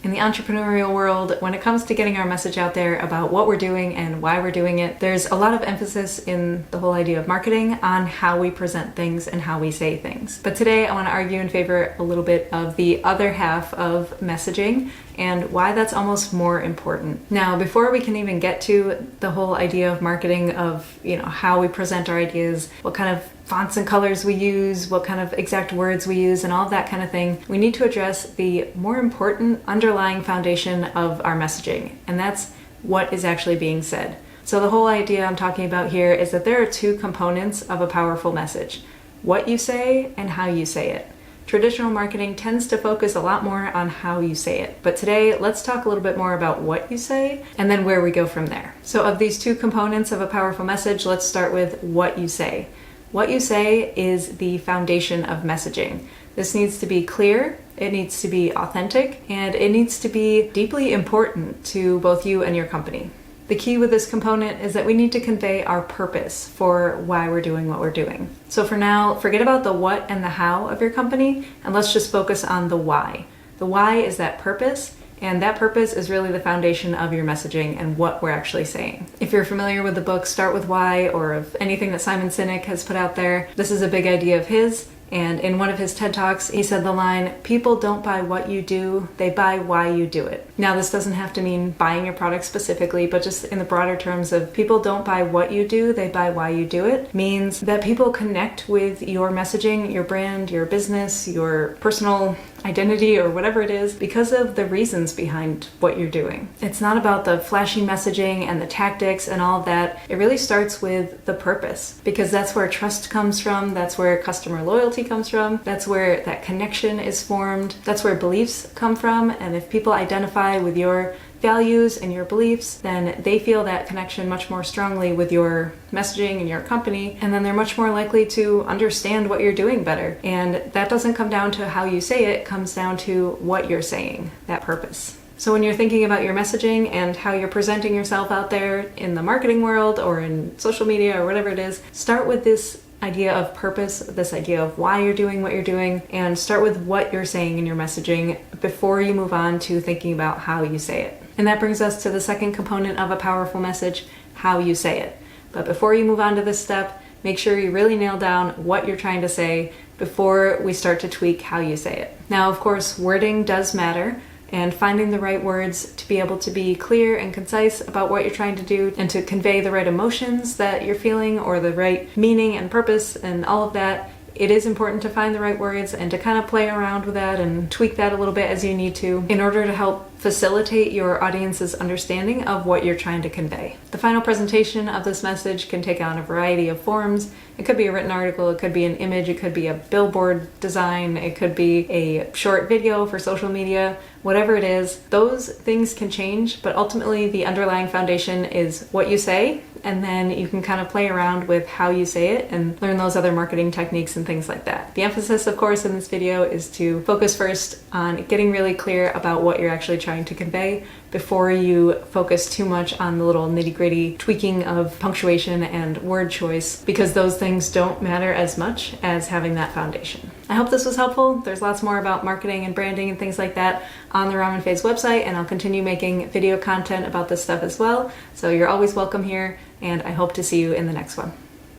In the entrepreneurial world, when it comes to getting our message out there about what we're doing and why we're doing it, there's a lot of emphasis in the whole idea of marketing on how we present things and how we say things. But today I want to argue in favor a little bit of the other half of messaging and why that's almost more important. Now, before we can even get to the whole idea of marketing, of how we present our ideas, what kind of fonts and colors we use, what kind of exact words we use, and all of that kind of thing, we need to address the more important underlying foundation of our messaging, and that's what is actually being said. So the whole idea I'm talking about here is that there are two components of a powerful message: what you say and how you say it. Traditional marketing tends to focus a lot more on how you say it. But today, let's talk a little bit more about what you say and then where we go from there. So of these two components of a powerful message, let's start with what you say. What you say is the foundation of messaging. This needs to be clear, it needs to be authentic, and it needs to be deeply important to both you and your company. The key with this component is that we need to convey our purpose for why we're doing what we're doing. So for now, forget about the what and the how of your company, and let's just focus on the why. The why is that purpose, and that purpose is really the foundation of your messaging and what we're actually saying. If you're familiar with the book Start With Why, or of anything that Simon Sinek has put out there, this is a big idea of his. And in one of his TED Talks, he said the line, "People don't buy what you do, they buy why you do it." Now, this doesn't have to mean buying your product specifically, but just in the broader terms of people don't buy what you do, they buy why you do it, means that people connect with your messaging, your brand, your business, your personal identity, or whatever it is, because of the reasons behind what you're doing. It's not about the flashy messaging and the tactics and all of that. It really starts with the purpose, because that's where trust comes from, that's where customer loyalty comes from, that's where that connection is formed, that's where beliefs come from. And if people identify with your values and your beliefs, then they feel that connection much more strongly with your messaging and your company, and then they're much more likely to understand what you're doing better. And that doesn't come down to how you say it comes down to what you're saying, that purpose. So when you're thinking about your messaging and how you're presenting yourself out there in the marketing world or in social media or whatever it is, start with this idea of purpose, this idea of why you're doing what you're doing, and start with what you're saying in your messaging before you move on to thinking about how you say it. And that brings us to the second component of a powerful message, how you say it. But before you move on to this step, make sure you really nail down what you're trying to say before we start to tweak how you say it. Now, of course, wording does matter, and finding the right words to be able to be clear and concise about what you're trying to do and to convey the right emotions that you're feeling or the right meaning and purpose and all of that. It is important to find the right words and to kind of play around with that and tweak that a little bit as you need to in order to help facilitate your audience's understanding of what you're trying to convey. The final presentation of this message can take on a variety of forms. It could be a written article, it could be an image, it could be a billboard design, it could be a short video for social media, whatever it is. Those things can change, but ultimately the underlying foundation is what you say, and then you can kind of play around with how you say it and learn those other marketing techniques and things like that. The emphasis, of course, in this video is to focus first on getting really clear about what you're actually trying to convey before you focus too much on the little nitty-gritty tweaking of punctuation and word choice, because those things don't matter as much as having that foundation. I hope this was helpful. There's lots more about marketing and branding and things like that on the Ramen Phase website, and I'll continue making video content about this stuff as well. So you're always welcome here, and I hope to see you in the next one.